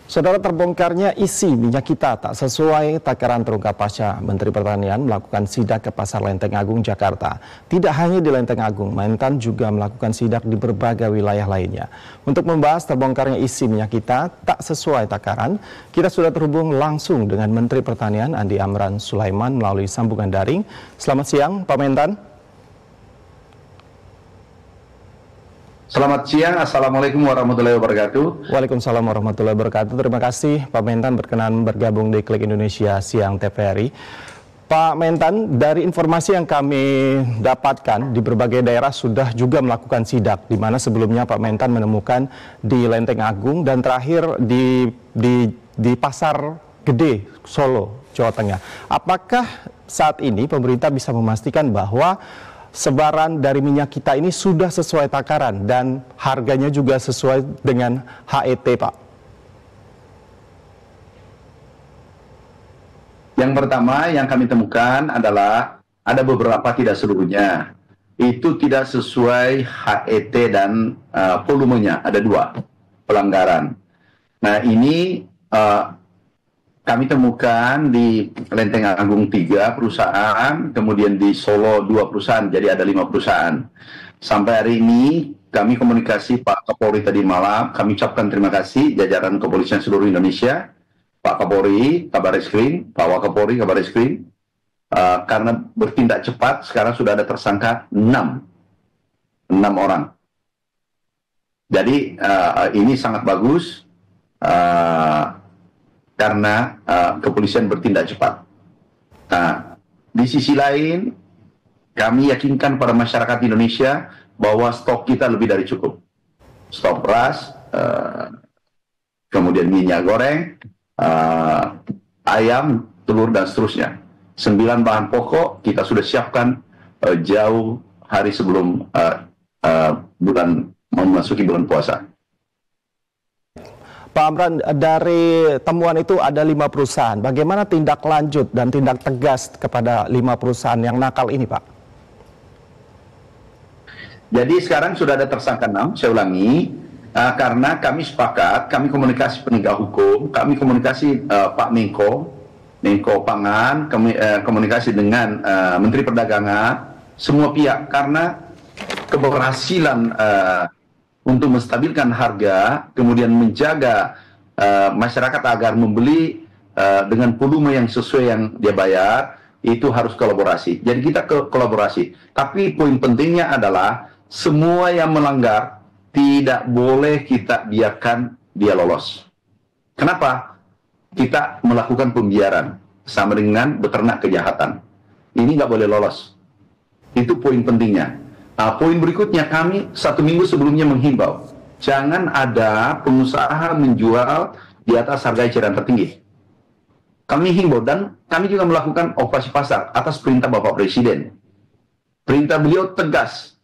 Saudara, terbongkarnya isi minyak kita tak sesuai takaran terungkap pasca Menteri Pertanian melakukan sidak ke Pasar Lenteng Agung, Jakarta. Tidak hanya di Lenteng Agung, melainkan juga melakukan sidak di berbagai wilayah lainnya. Untuk membahas terbongkarnya isi minyak kita tak sesuai takaran, kita sudah terhubung langsung dengan Menteri Pertanian Andi Amran Sulaiman melalui sambungan daring. Selamat siang, Pak Mentan. Selamat siang, Assalamualaikum warahmatullahi wabarakatuh. Waalaikumsalam warahmatullahi wabarakatuh. Terima kasih Pak Mentan berkenan bergabung di Klik Indonesia Siang TVRI. Pak Mentan, dari informasi yang kami dapatkan di berbagai daerah sudah juga melakukan sidak, di mana sebelumnya Pak Mentan menemukan di Lenteng Agung dan terakhir di Pasar Gede, Solo, Jawa Tengah. Apakah saat ini pemerintah bisa memastikan bahwa sebaran dari minyak kita ini sudah sesuai takaran dan harganya juga sesuai dengan HET, Pak? Yang pertama yang kami temukan adalah ada beberapa, tidak seluruhnya, itu tidak sesuai HET dan volumenya, ada 2 pelanggaran. Nah ini kami temukan di Lenteng Agung 3 perusahaan, kemudian di Solo 2 perusahaan, jadi ada 5 perusahaan. Sampai hari ini kami komunikasi Pak Kapolri tadi malam, kami ucapkan terima kasih jajaran kepolisian seluruh Indonesia, Pak Kapolri, Kabar Eskrim, Pak Wakapolri, Kabar Eskrim, karena bertindak cepat, sekarang sudah ada tersangka 6 orang. Jadi ini sangat bagus, karena kepolisian bertindak cepat. Nah, di sisi lain, kami yakinkan pada masyarakat Indonesia bahwa stok kita lebih dari cukup. Stok beras, kemudian minyak goreng, ayam, telur, dan seterusnya. 9 bahan pokok kita sudah siapkan jauh hari sebelum memasuki bulan puasa. Pak Amran, dari temuan itu ada 5 perusahaan. Bagaimana tindak lanjut dan tindak tegas kepada 5 perusahaan yang nakal ini, Pak? Jadi sekarang sudah ada tersangka 6, saya ulangi, karena kami sepakat, kami komunikasi penegak hukum, kami komunikasi Pak Menko Pangan, komunikasi dengan Menteri Perdagangan, semua pihak, karena keberhasilan untuk menstabilkan harga, kemudian menjaga masyarakat agar membeli dengan volume yang sesuai yang dia bayar, itu harus kolaborasi. Jadi kita kolaborasi. Tapi poin pentingnya adalah semua yang melanggar tidak boleh kita biarkan dia lolos. Kenapa? Kita melakukan pembiaran sama dengan beternak kejahatan. Ini nggak boleh lolos. Itu poin pentingnya. Poin berikutnya, kami 1 minggu sebelumnya menghimbau, jangan ada pengusaha menjual di atas harga eceran tertinggi. Kami himbau dan kami juga melakukan operasi pasar atas perintah Bapak Presiden. Perintah beliau tegas,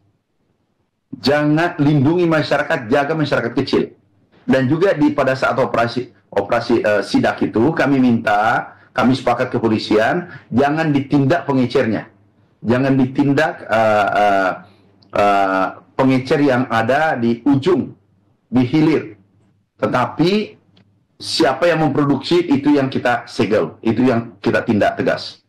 jangan lindungi masyarakat, jaga masyarakat kecil. Dan juga pada saat operasi sidak itu, kami sepakat kepolisian, jangan ditindak pengecernya. Jangan ditindak pengecer yang ada di ujung, di hilir. Tetapi siapa yang memproduksi itu yang kita segel, itu yang kita tindak tegas.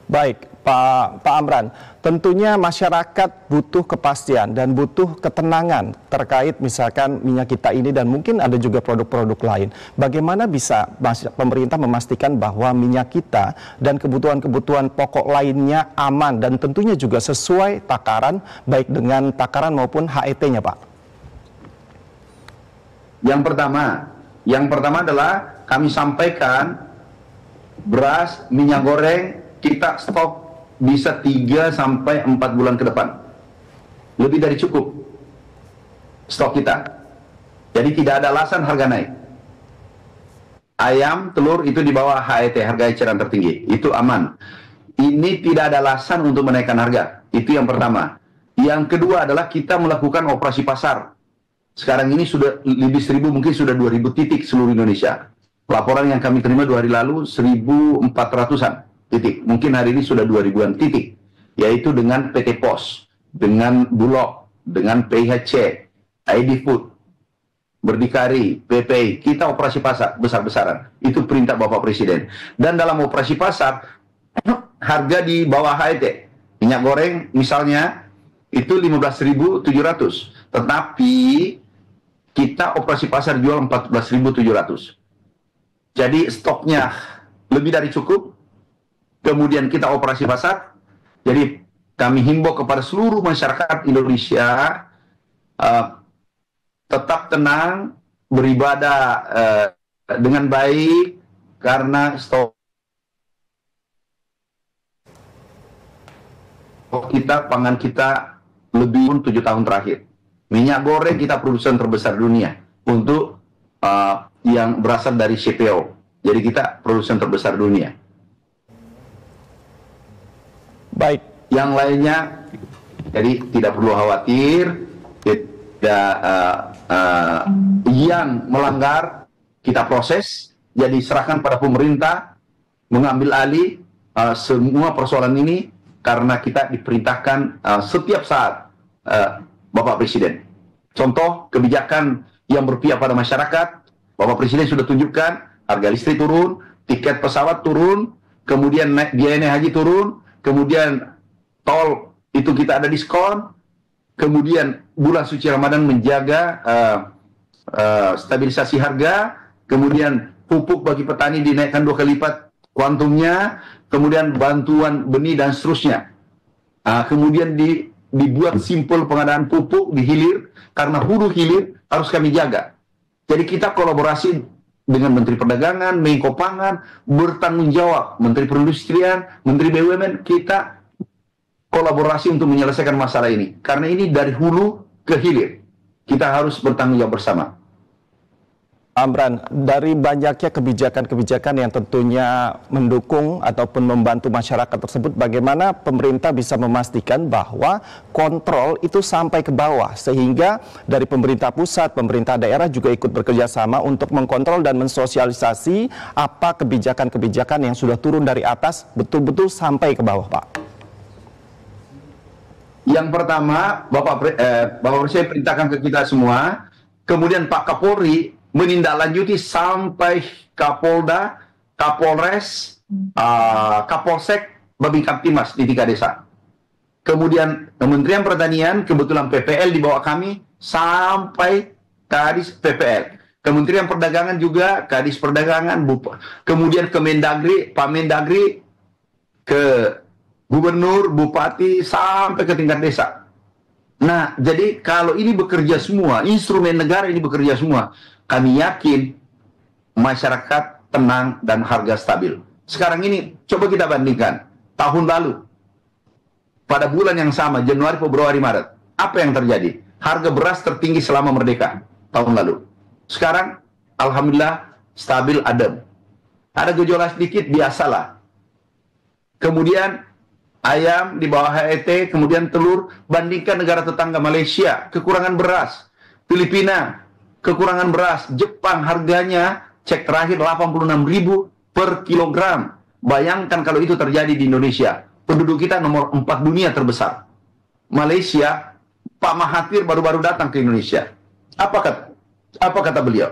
Baik, Pak Amran, tentunya masyarakat butuh kepastian dan butuh ketenangan terkait misalkan minyak kita ini dan mungkin ada juga produk-produk lain. Bagaimana bisa pemerintah memastikan bahwa minyak kita dan kebutuhan-kebutuhan pokok lainnya aman dan tentunya juga sesuai takaran, baik dengan takaran maupun HET-nya, Pak? Yang pertama adalah kami sampaikan beras, minyak goreng, kita stok bisa 3 sampai 4 bulan ke depan. Lebih dari cukup stok kita. Jadi tidak ada alasan harga naik. Ayam, telur itu di bawah HET, harga eceran tertinggi. Itu aman. Ini tidak ada alasan untuk menaikkan harga. Itu yang pertama. Yang kedua adalah kita melakukan operasi pasar. Sekarang ini sudah lebih 1.000, mungkin sudah 2.000 titik seluruh Indonesia. Laporan yang kami terima 2 hari lalu 1.400-an titik. Mungkin hari ini sudah 2.000-an titik. Yaitu dengan PT POS, dengan Bulog, dengan PIHC, ID Food, berdikari, PPI, kita operasi pasar besar-besaran. Itu perintah Bapak Presiden. Dan dalam operasi pasar, harga di bawah HET, minyak goreng misalnya, itu 15.700. Tetapi kita operasi pasar jual 14.700. Jadi stoknya lebih dari cukup. Kemudian kita operasi pasar. Jadi kami himbau kepada seluruh masyarakat Indonesia tetap tenang, beribadah dengan baik, karena stok kita, pangan kita lebih 7 tahun terakhir. Minyak goreng kita produsen terbesar dunia untuk yang berasal dari CPO. Jadi kita produsen terbesar dunia. Baik. Yang lainnya, jadi tidak perlu khawatir. Yang melanggar kita proses, jadi serahkan pada pemerintah mengambil alih semua persoalan ini, karena kita diperintahkan setiap saat Bapak Presiden. Contoh kebijakan yang berpihak pada masyarakat, Bapak Presiden sudah tunjukkan harga listrik turun, tiket pesawat turun, kemudian biaya naik haji turun, kemudian tol itu kita ada diskon. Kemudian bulan suci Ramadan menjaga stabilisasi harga. Kemudian pupuk bagi petani dinaikkan 2 kali lipat kuantumnya. Kemudian bantuan benih dan seterusnya. Kemudian dibuat simpel pengadaan pupuk di hilir, karena hulu hilir harus kami jaga. Jadi kita kolaborasi dengan Menteri Perdagangan, Menko Pangan, bertanggung jawab, Menteri Perindustrian, Menteri BUMN, kita kolaborasi untuk menyelesaikan masalah ini. Karena ini dari hulu ke hilir. Kita harus bertanggung jawab bersama. Amran, dari banyaknya kebijakan-kebijakan yang tentunya mendukung ataupun membantu masyarakat tersebut, bagaimana pemerintah bisa memastikan bahwa kontrol itu sampai ke bawah, sehingga dari pemerintah pusat, pemerintah daerah juga ikut bekerja sama untuk mengkontrol dan mensosialisasi apa kebijakan-kebijakan yang sudah turun dari atas betul-betul sampai ke bawah, Pak? Yang pertama, Bapak Presiden perintahkan ke kita semua, kemudian Pak Kapolri menindaklanjuti sampai Kapolda, Kapolres, Kapolsek, Babinkamtimas di 3 desa. Kemudian Kementerian Pertanian, kebetulan PPL di bawah kami, sampai Kadis PPL. Kementerian Perdagangan juga, Kadis Perdagangan, kemudian Kemendagri, Pak Mendagri, ke Gubernur, Bupati, sampai ke tingkat desa. Nah, jadi kalau ini bekerja semua, instrumen negara ini bekerja semua, kami yakin masyarakat tenang dan harga stabil. Sekarang ini, coba kita bandingkan. Tahun lalu, pada bulan yang sama, Januari, Februari, Maret, apa yang terjadi? Harga beras tertinggi selama merdeka, tahun lalu. Sekarang, alhamdulillah, stabil, adem. Ada gejolak sedikit, biasalah. Kemudian, ayam di bawah HET, kemudian telur, bandingkan negara tetangga Malaysia, kekurangan beras. Filipina, kekurangan beras. Jepang harganya, cek terakhir 86.000 per kilogram. Bayangkan kalau itu terjadi di Indonesia. Penduduk kita nomor 4 dunia terbesar. Malaysia, Pak Mahathir baru-baru datang ke Indonesia. Apa kata beliau?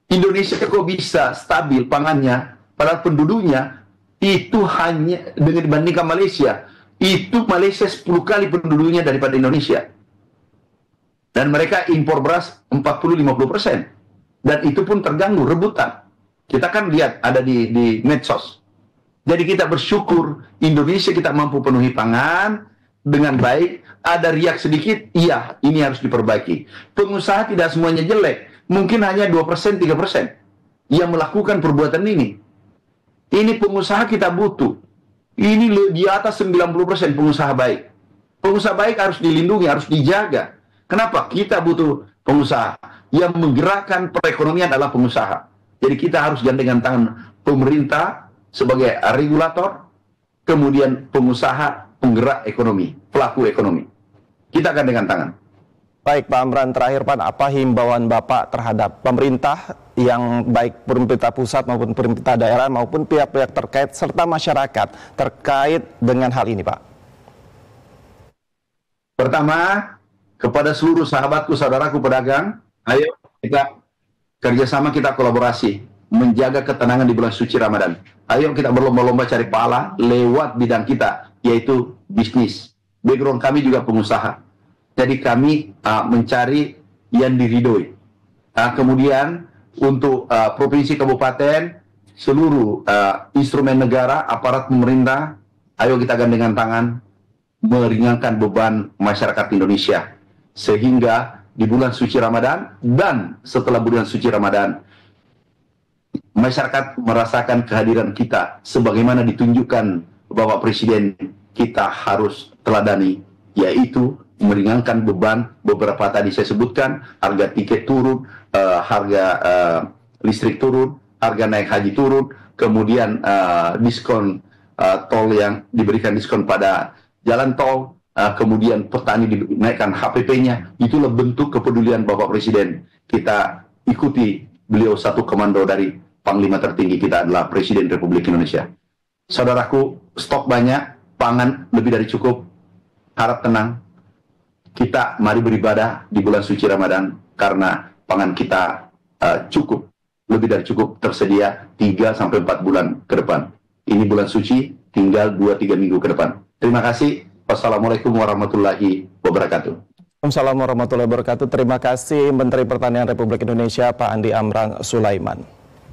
Indonesia kok bisa stabil pangannya, padahal penduduknya itu hanya dengan dibandingkan Malaysia, itu Malaysia 10 kali penduduknya daripada Indonesia. Dan mereka impor beras 40-50%. Dan itu pun terganggu, rebutan. Kita kan lihat ada di medsos. Jadi kita bersyukur Indonesia kita mampu penuhi pangan dengan baik. Ada riak sedikit, iya ini harus diperbaiki. Pengusaha tidak semuanya jelek. Mungkin hanya 2%, 3% yang melakukan perbuatan ini. Ini pengusaha kita butuh. Ini di atas 90% pengusaha baik. Pengusaha baik harus dilindungi, harus dijaga. Kenapa? Kita butuh pengusaha. Yang menggerakkan perekonomian adalah pengusaha. Jadi kita harus gandengan tangan pemerintah sebagai regulator, kemudian pengusaha, penggerak ekonomi, pelaku ekonomi. Kita gandengan tangan. Baik Pak Amran, terakhir Pak, apa himbauan Bapak terhadap pemerintah yang baik pemerintah pusat maupun pemerintah daerah maupun pihak-pihak terkait serta masyarakat terkait dengan hal ini Pak? Pertama, kepada seluruh sahabatku, saudaraku pedagang, ayo Kita kerjasama, kita kolaborasi, menjaga ketenangan di bulan suci Ramadan. Ayo kita berlomba-lomba cari pahala lewat bidang kita, yaitu bisnis. Background kami juga pengusaha. Jadi kami mencari yang diridhoi. Kemudian untuk provinsi, kabupaten, seluruh instrumen negara, aparat pemerintah, ayo kita gandengan tangan meringankan beban masyarakat Indonesia. Sehingga di bulan suci Ramadan dan setelah bulan suci Ramadan, masyarakat merasakan kehadiran kita sebagaimana ditunjukkan Bapak Presiden kita harus teladani, yaitu meringankan beban. Beberapa tadi saya sebutkan, harga tiket turun, harga listrik turun, harga naik haji turun, kemudian diskon tol yang diberikan diskon pada jalan tol, kemudian petani dinaikkan HPP-nya. Itulah bentuk kepedulian Bapak Presiden. Kita ikuti beliau, satu komando dari Panglima tertinggi kita adalah Presiden Republik Indonesia. Saudaraku, stok banyak, pangan lebih dari cukup, harap tenang. Kita mari beribadah di bulan suci Ramadan karena pangan kita cukup, lebih dari cukup, tersedia 3-4 bulan ke depan. Ini bulan suci, tinggal 2-3 minggu ke depan. Terima kasih. Wassalamualaikum warahmatullahi wabarakatuh. Assalamualaikum warahmatullahi wabarakatuh. Terima kasih Menteri Pertanian Republik Indonesia Pak Andi Amran Sulaiman.